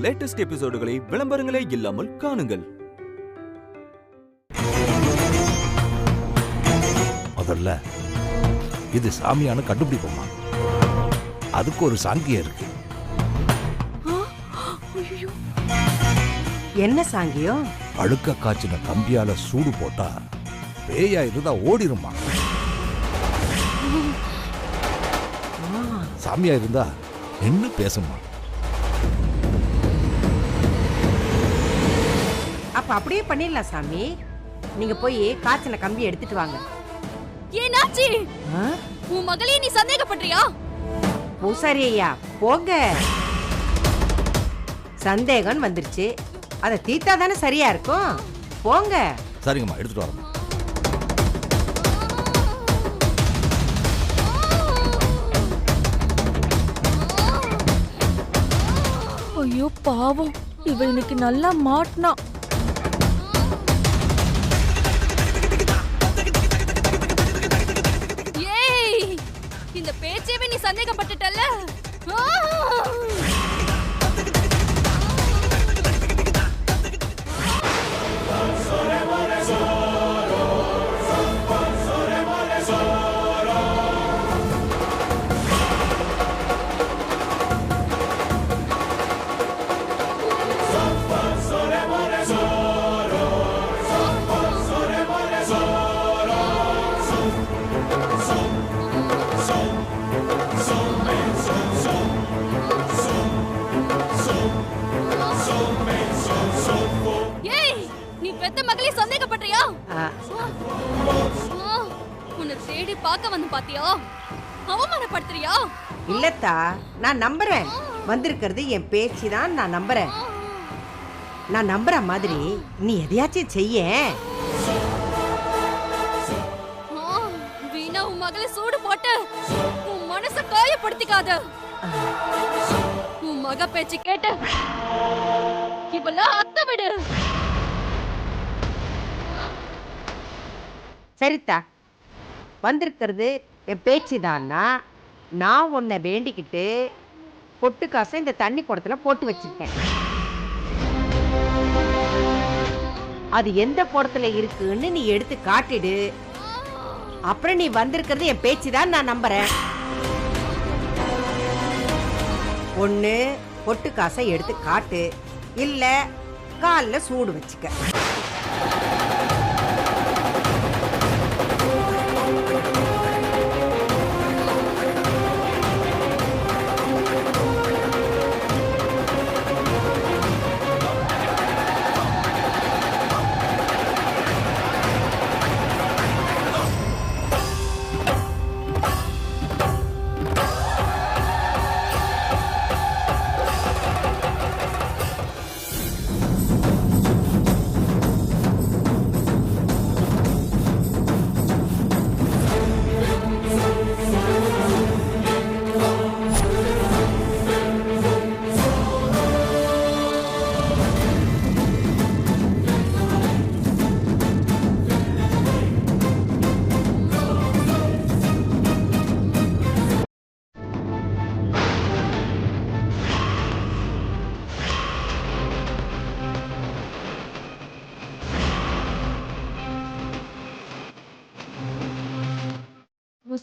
Latest எபிசோடுகளை விளம்பரங்களே இல்லாமல் காணுங்கள். முதல்ல இது சாமியான கண்டுபிடிப்போமா? அதுக்கு ஒரு சாங்கியம் இருக்கு. என்ன சாங்கியம்? அழுக்க காய்ச்சின கம்பியால சூடு போட்டா பேயா இருந்தா ஓடிருமா. சாமியா இருந்தா என்ன பேசுமா? அப்ப அப்படியே பண்ணிடலாம் சாமி. நீங்க போய் காய்ச்சன கம்பி எடுத்துட்டு வாங்க. ஏனாச்சி உன் மகளே நீ சந்தேகப்படுறியா? பூசாரி ஐயா போங்க. சந்தேகம் வந்துருச்சு, அதை தீர்த்தா தானே சரியா இருக்கும். போங்க. சரிங்கம்மா, எடுத்துட்டு வரோம். ஐயோ பாவம், இவ இன்னைக்கு நல்லா மாட்டினா. ஏய், இந்த பேச்சேவே நீ சந்தேகப்பட்டுட்டல்ல. உன்னை தேடி பார்க்க வந்து பாத்தியா? அவமானப்படுத்துறியா? இல்லத்தா, நான் நம்புறேன். வந்திருக்கிறது என் பேச்சு தான். நான் நம்புறேன். நான் நம்புற மாதிரி நீ எதையாச்சும் செய்ய. வீணா உன் மகளை சூடு போட்டு உன் மனச காயப்படுத்திக்காத. உன் மக பேச்சு கேட்டு இப்பெல்லாம் அத்தை விடு. சரித்தா, வந்திருக்கிறது என் பேச்சு தான்னா நான் உன்னை வேண்டிக்கிட்டு பொட்டு காசை இந்த தண்ணி குடத்துல போட்டு வச்சிருக்கேன். அது எந்த குடத்துல இருக்குன்னு நீ எடுத்து காட்டிடு. அப்புறம் நீ வந்திருக்கிறது என் பேச்சு தான் நான் நம்புறேன். ஒண்ணு பொட்டு காசை எடுத்து காட்டு, இல்ல காலில் சூடு வச்சுக்க.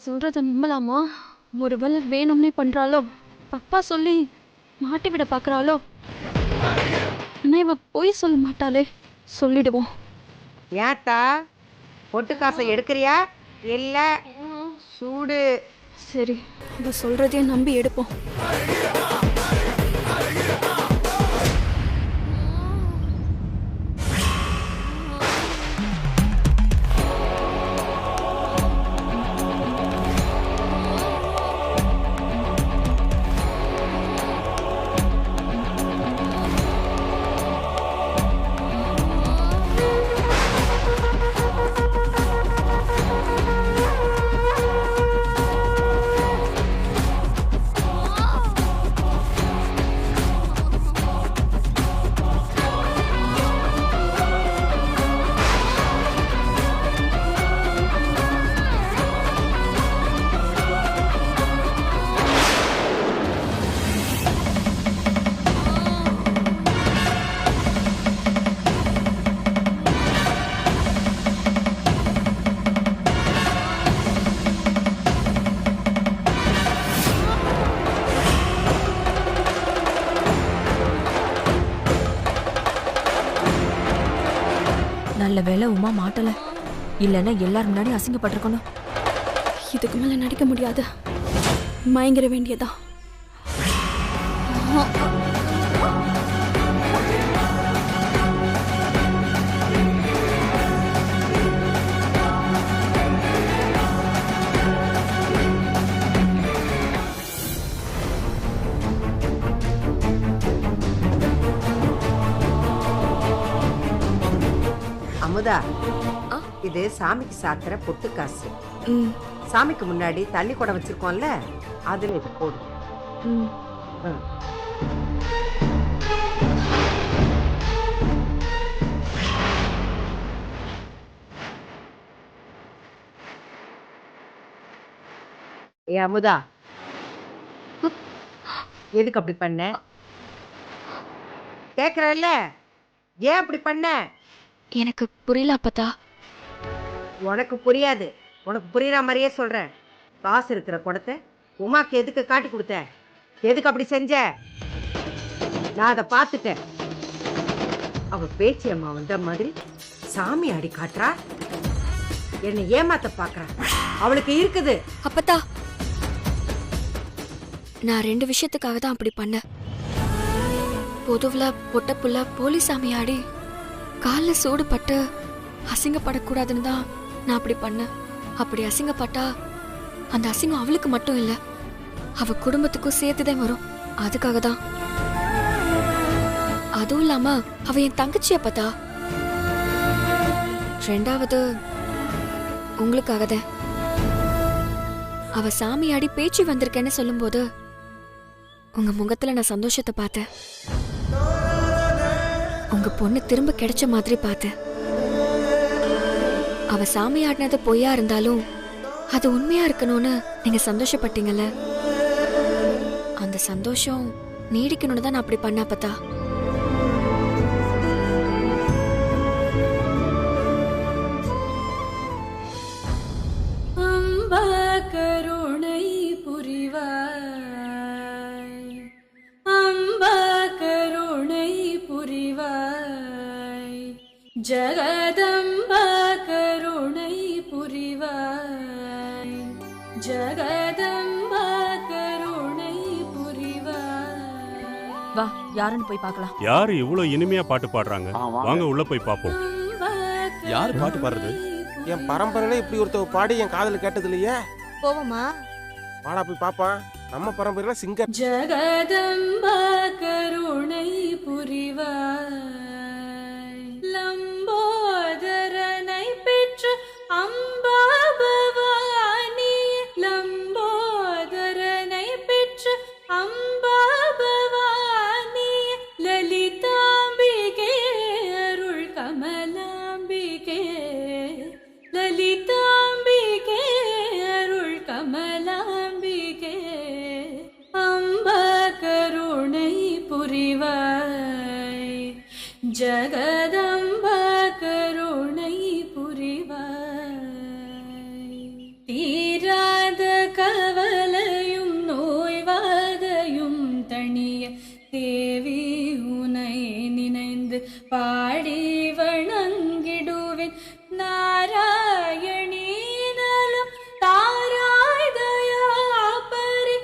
சொல்றத நம்பலாமா? ஒருவேளை வேணும்னே பண்றாளோ, தப்பா சொல்லி மாட்டி விட பாக்குறாளோ. ஆனா இவ போய் சொல்ல மாட்டாளே. சொல்லிடுவோம். ஏத்தா, பொட்டு காசை எடுக்கிறியா இல்ல சூடு? சரி, இவ சொல்றதே நம்பி எடுப்போம். நல்ல வேளை உமா மாட்டல, இல்லைன்னா எல்லாரும் முன்னாடி அசிங்கப்பட்டிருக்கணும். இதுக்கு மேல நடிக்க முடியாது, மயங்கிற வேண்டியதா. அமுதா, இது சாமிக்கு சாத்துற பொட்டு காசு. சாமிக்கு முன்னாடி தண்ணி குடம் வச்சிருக்கோம்ல, அதுல இது போடு. ஏ அமுதா, எதுக்கு அப்படி பண்ண? கேக்குறல்ல, ஏன் அப்படி பண்ண? எனக்கு புரியல அப்பத்தா. உனக்கு புரியாது, உனக்கு புரியுற மாதிரியே சொல்றேன். காசு இருக்கிற குடத்தை உமாக்கு எதுக்கு காட்டி கொடுத்த? எதுக்கு அப்படி செஞ்ச? நான் அதை பார்த்துட்டேன். அவ பேச்சு அம்மா வந்த மாதிரி சாமி அடி காட்டுறா, என்னை ஏமாத்த பாக்குறா. அவளுக்கு இருக்குது. அப்பத்தா, நான் 2 விஷயத்துக்காக தான் அப்படி பண்ணேன். பொதுவுல பொட்ட புள்ள போலீஸ் சாமியாடி கால்ல சூடு பட்டு அசிங்கப்படக்கூடாதுன்னு தான் நான் அப்படி பண்ணேன். அப்படி அசிங்கப்பட்டா அந்த அசிங்கம் அவளுக்கு மட்டும் இல்ல, அவ குடும்பத்துக்கும் சேர்த்துதான் வரும். அதுக்காக தான். அதுவும் இல்லாம அவ என் தங்கச்சி அப்பத்தா. 2வது உங்களுக்காக தான். அவ சாமியாடி பேச்சு வந்திருக்கேன்னு சொல்லும்போது உங்க முகத்துல நான் சந்தோஷத்தை பார்த்தேன். உங்க பொண்ணு திரும்ப கிடைச்ச மாதிரி பார்த்தேன். அவ சாமி ஆடினது பொய்யா இருந்தாலும் அது உண்மையா இருக்கணும்னு நீங்க சந்தோஷப்பட்டீங்கல்ல, அந்த சந்தோஷம் நீடிக்கணும்னு தான் நான் அப்படி பண்ண அப்பத்தா. அம்பா கருணை புரிவாய், அம்பா கருணை புரிவாய், ஜகதம்பா கருணை புரிவாய், ஜகதம்பா கருணை புரிவாய். வா, யாருன்னு போய் பார்க்கலாம். யாரு இவ்வளவு இனிமையா பாட்டு பாடுறாங்க? வாங்க உள்ள போய் பாப்போம். யாரு பாட்டு பாடுறது? என் பரம்பரையில இப்படி ஒருத்தவ பாடி என் காதுல கேட்டது இல்லையே. போவோமா? வாடா போய் பாப்பா. நம்ம பரம்பரையில சிங்கர். ஜகதம்பா கருணை புரிவாய், லம்போதரனை பெற்று அம்பா பவானி, லம்போதரனை பெற்று அம்பா பவானி, லலிதாம்பிகே அருள் கமலாம்பிகே, லலிதாம்பிகே அருள் கமலாம்பிகே, அம்பா கருணை புரிவாய், ஜகதம்பா கருணை புரிவாய். தீராத கவலையும் நோய்வாதையும் தணிய தேவி உனை நினைந்து பாடி வணங்கிடுவேன். நாராயணி நலம் தாராய் தயாபரி,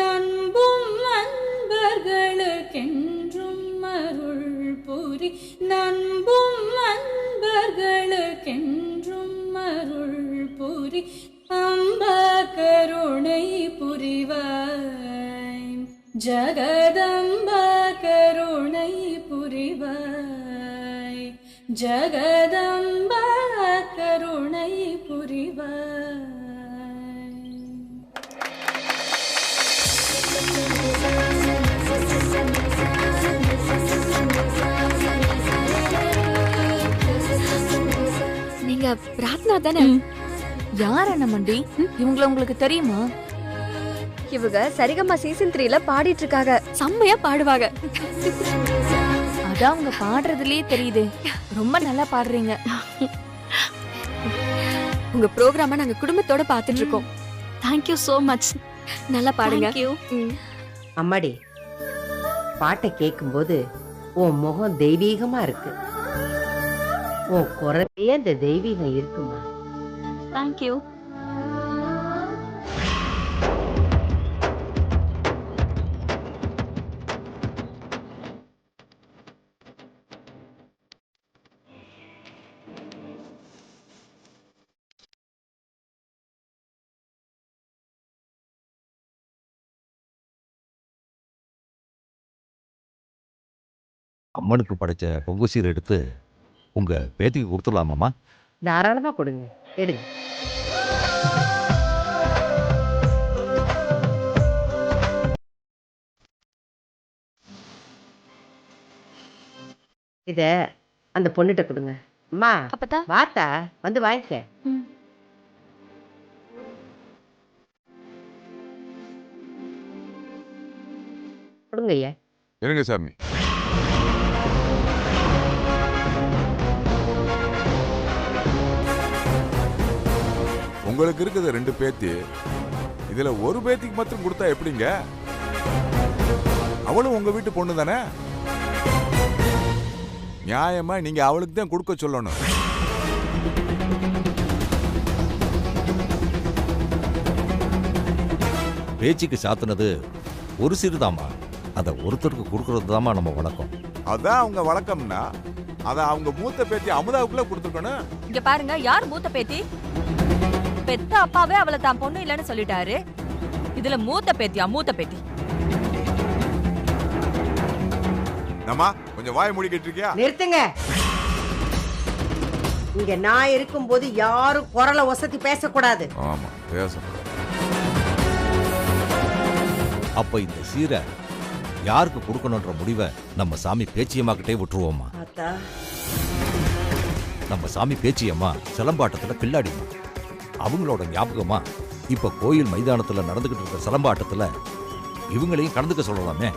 நண்பும் அன்பர்களுக்கென்றும் அருள் புரி, நண்பும் அன்பர்களுக்கென்றும் அருள் புரி, அம்பா கருணை புரிவாய், ஜகதம்பா கருணை புரிவாய், ஜகதம்பா கருணை புரிவாய். நீங்க பிரார்த்தனா தானே? யார் அண்ணமண்டி? இவங்கள உங்களுக்கு தெரியுமா? இவங்க சரிகமா சீசன் 3ல பாடிட்டு இருக்காங்க. செம்மையா பாடுவாங்க. அதான் அவங்க பாடுறதுலயே தெரியுது. ரொம்ப நல்லா பாடுறீங்க. உங்க ப்ரோக்ராம நாங்க குடும்பத்தோட பாத்துட்டு இருக்கோம். Thank you so much. நல்லா பாடுங்க. அம்மாடி, பாட்டை கேட்கும்போது உன் முகம் தெய்வீகமா இருக்கு. உன் குரலையே அந்த தெய்வீகம் இருக்குமா? தேங்க்யூ. அம்மனுக்கு படைச்ச பொங்கு சீர் எடுத்து உங்க பேத்திக்கு கொடுத்துடலாமாம்மா? தாராளமா கொடுங்க, எடுங்க. இத அந்த பொண்ணுகிட்ட கொடுங்க. அம்மா அப்பதா வாத்தா வந்து வாங்கிக்க. கொடுங்க ஐயா. இருங்க சாமி. உங்களுக்கு இருக்குது 2 பேத்தி. இதுல ஒரு பேத்திக்கு மட்டும் கொடுத்தா எப்படிங்க? அவளும் உங்க வீட்டு பொண்ணு தானே. நியாயமா நீங்க அவளுக்கு தான் கொடுக்க சொல்லணும். பேச்சுக்கு சாத்துனது ஒரு சீருதாம்மா. அதை ஒருத்தருக்கு கொடுக்கறது தாம்மா நம்ம வழக்கம். அதான் அவங்க வழக்கம்னா அதை அவங்க மூத்த பேத்தி அமுதாவுக்குள்ள கொடுத்துருக்கணும். இங்க பாருங்க, யார் மூத்த பேத்தி? பெத்த அப்பாவே அவளை தான் பொண்ணு இல்லைன்னு சொல்லிட்டாரு. இதுல மூத்த பேத்தியா? மூத்த பேத்தி நம்ம கொஞ்சம் வாய் மூடிக்கிட்டு இருக்கியா? நிறுத்துங்க. இங்க நான் இருக்கும்போது யாரும் குரலை ஒசத்தி பேசக்கூடாது. ஆமா, பேசக்கூடாது. அப்ப இந்த சீரை யாருக்கு கொடுக்கணுன்ற முடிவை நம்ம சாமி பேச்சியம்மாக்கிட்டே விட்டுருவோம்மா. நம்ம சாமி பேச்சியம்மா சிலம்பாட்டத்துல கில்லாடிமா. அவங்களோட ஞாபகமா இப்ப கோயில் மைதானத்துல நடந்துகிட்டு இருக்க சிலம்பாட்டத்துல இவங்களையும் கலந்துக்க சொல்லலாமே.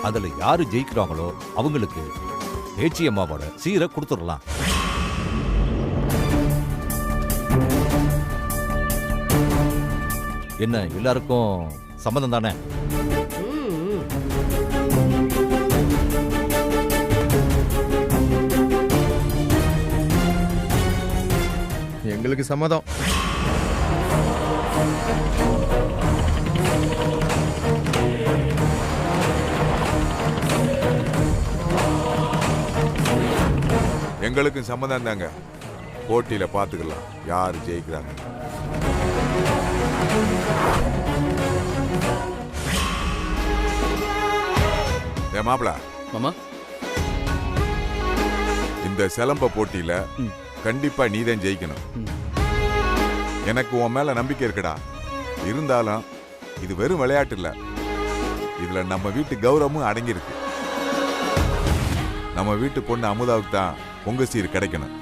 அதுல யாரு ஜெயிக்கிறாங்களோ அவங்களுக்கு பேச்சியம்மாவோட சீரை கொடுத்துடலாம். என்ன எல்லாருக்கும் சம்மதம் தானே? எங்களுக்கு சம்மதம். எங்களுக்கும் சம்மதம் தாங்க. போட்டியில பாத்துக்கலாம் யாரு ஜெயிக்கிறாங்க. மாப்பிள மாமா, இந்த சிலம்ப போட்டியில கண்டிப்பா நீதான் ஜெயிக்கணும். எனக்கு உன் மேல நம்பிக்கை இருக்குடா. இருந்தாலும் இது வெறும் விளையாட்டு இல்ல. இதுல நம்ம வீட்டு கௌரவமும் அடங்கியிருக்கு. நம்ம வீட்டு பொண்ணு அமுதாவுக்கு தான் பொங்க சீர் கிடைக்கணும்.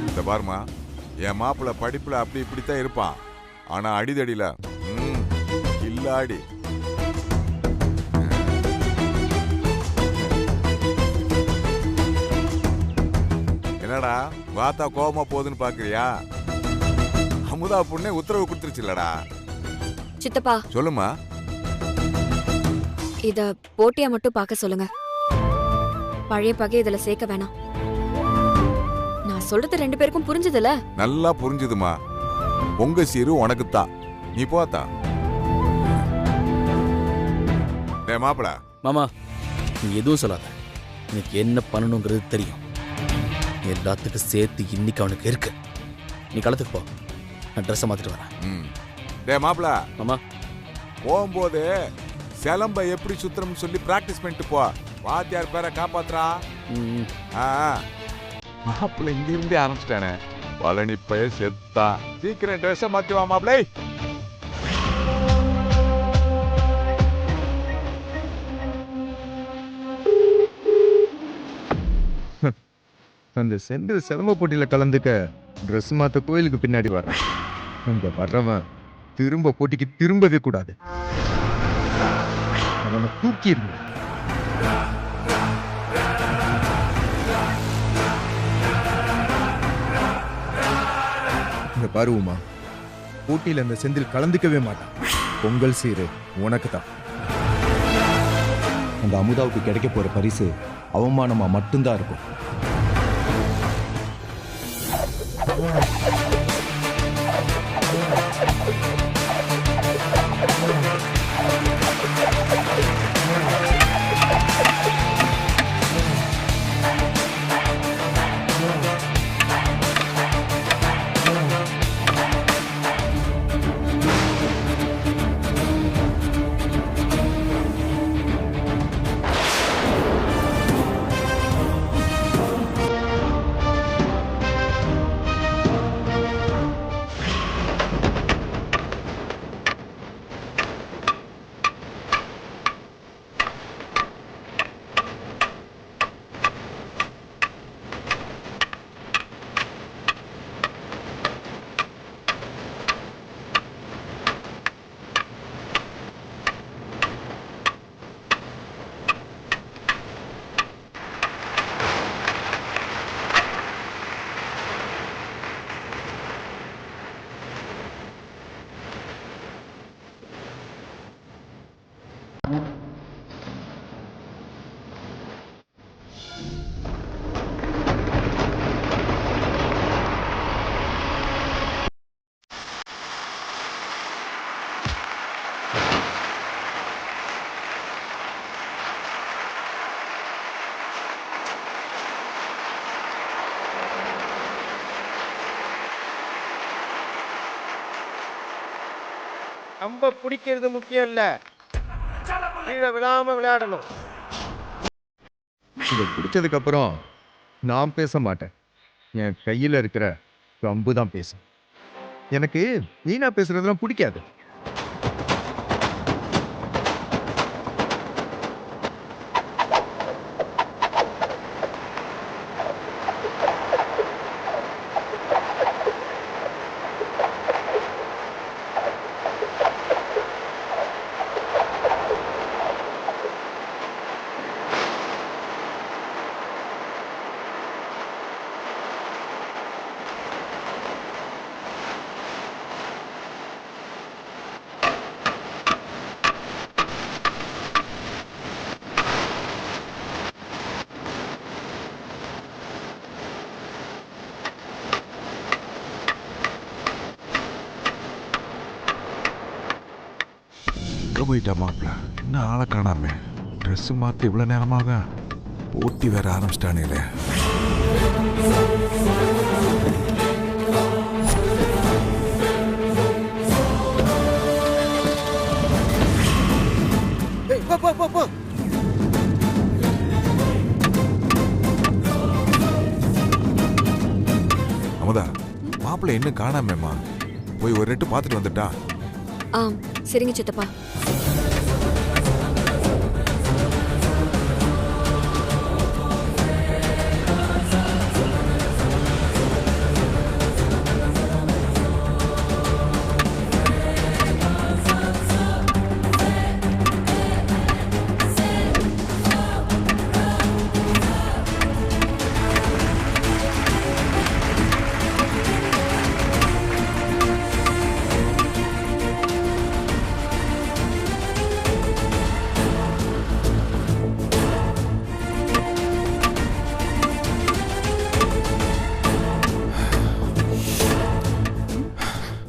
இந்த பாருமா, என் மாப்பிள்ள படிப்புல அப்படி இப்படித்தான் இருப்பான். ஆனா அடிதடியில கில்லாடி. என்னடா வாத்தா கோபமா போகுதுன்னு பாக்குறியா? அமுதா பொண்ணே உத்தரவு கொடுத்துருச்சுல்லடா. சித்தப்பா சொல்லுமா. இத போட்டியா மட்டும் பார்க்க சொல்லுங்க. பழைய பகை இதுல சேர்க்க வேணாம். நான் சொல்றது 2 பேருக்கும் புரிஞ்சதுல? நல்லா புரிஞ்சுதுமா. பொங்க சீரு உனக்குத்தான். நீ போத்தா. டேய் மாப்பிள. மாமா, நீ எதுவும் சொல்லாத. எனக்கு என்ன பண்ணணுங்கிறது தெரியும். எல்லாத்துக்கும் சேர்த்து இன்னைக்கு அவனுக்கு இருக்கு. நீ களத்துக்கு போ, நான் ட்ரெஸ்ஸை மாத்திட்டு வரேன். டேய் மாப்பிள. மாமா, போகும்போது சிலம்ப எப்படி சுத்தணும்னு சொல்லி பிராக்டிஸ் பண்ணிட்டு போ. வாத்தியார் பேரை காப்பாத்துறா. மாப்பிள்ள இங்க இருந்தே ஆரம்பிச்சிட்டானே. பழனி பைய செத்தா. சீக்கிரம் ட்ரெஸ்ஸை மாத்தி வா மாப்பிள்ளை. அந்த செந்தில் சிலம்ப போட்டியில கலந்துக்க ட்ரெஸ் மாத்த கோயிலுக்கு பின்னாடி வர்றேன். அங்க வர்றவன் திரும்ப போட்டிக்கு திரும்பவே கூடாது. அவனை தூக்கிடணும். இந்த பருவமா போட்டியில அந்த செந்தில் கலந்துக்கவே மாட்டான். பொங்கல் சீரு உனக்கு தான். அந்த அமுதாவுக்கு கிடைக்க போற பரிசு அவமானமா மட்டும்தான் இருக்கும். ரொம்ப பிடிக்கிறது முக்கியம் இல்ல, கீழே விழாம விளையாடணும். இதை பிடிச்சதுக்கு அப்புறம் நான் பேச மாட்டேன். என் கையில இருக்கிற கம்பு தான் பேசும். எனக்கு வீணா பேசுறதுலாம் பிடிக்காது. போயிட்டா மாப்பிள்ள, இன்னும் ஆளை காணாமே. ட்ரெஸ் மாற்றி இவ்வளோ நேரமாக போட்டி வேற ஆரம்பிச்சிட்டானுங்களே. அமுதா, மாப்பிள்ள இன்னும் காணாமேம்மா. போய் ஒரு ரெட்டு பார்த்துட்டு வந்துட்டா. சரிங்க சித்தப்பா.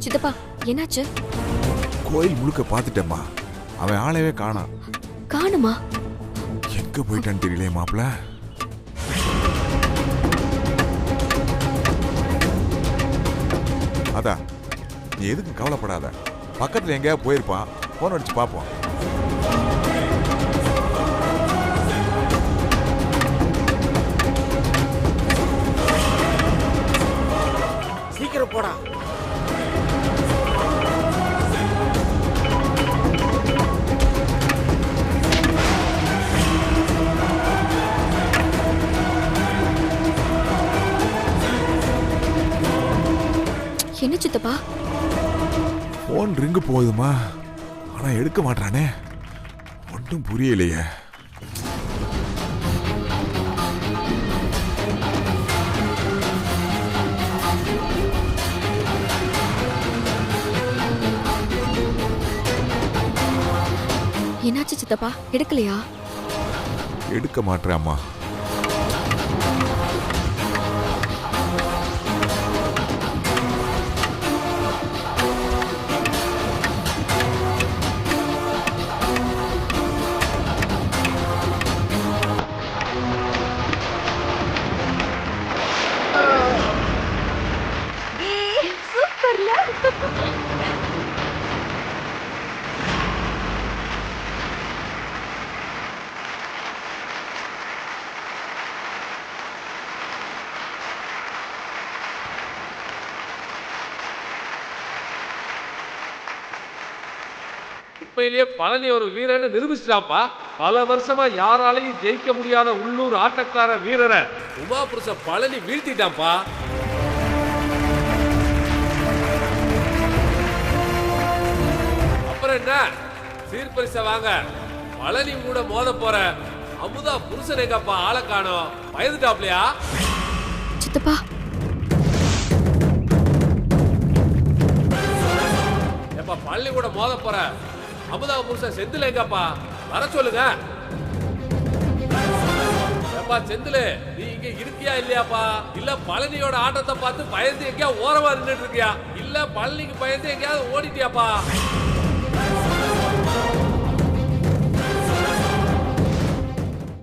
சித்தப்பா, என்னாச்சு? கோயில் முழுக்க பார்த்துட்டேம்மா, அவன் ஆளவே காணாம். காணுமா? எங்க போயிட்டான்னு தெரியலையே மாப்பிள்ள. அதான், நீ எதுக்கும் கவலைப்படாத. பக்கத்துல எங்கேயாவது போயிருப்பான், போன் அடிச்சு பார்ப்போம். சீக்கிரம் போடா. என்ன சித்தப்பா? போன் ரிங்கு போகுதுமா, ஆனா எடுக்க மாட்டானே. ஒன்றும் புரியலையே. என்னாச்சு சித்தப்பா? எடுக்கலையா? எடுக்க மாட்டேன் அம்மா. உண்மையிலேயே பழனி ஒரு வீரன்னு நிரூபிச்சிட்டாப்பா. பல வருஷமா யாராலையும் ஜெயிக்க முடியாத உள்ளூர் ஆட்டக்கார வீரரை உமாபுருஷ பழனி வீழ்த்திட்டான்ப்பா. அப்புறம் என்ன, சீர்பரிச வாங்க பழனி கூட மோத போற அமுதா புருஷன் எங்கப்பா? ஆளை காணோம், பயந்துட்டாப்லையா? சித்தப்பா எப்பா பழனி கூட மோத போற அமுதா புருஷன் செந்தில் எங்கப்பா? வர சொல்லுங்க. எப்பா செந்தில், நீ இங்க இருக்கியா இல்லையாப்பா? இல்ல பழனியோட ஆட்டத்தை பார்த்து பயந்து எங்கேயா ஓரமா நின்றுட்டு இருக்கியா? இல்ல பழனிக்கு பயந்து எங்கேயாவது ஓடிட்டியாப்பா?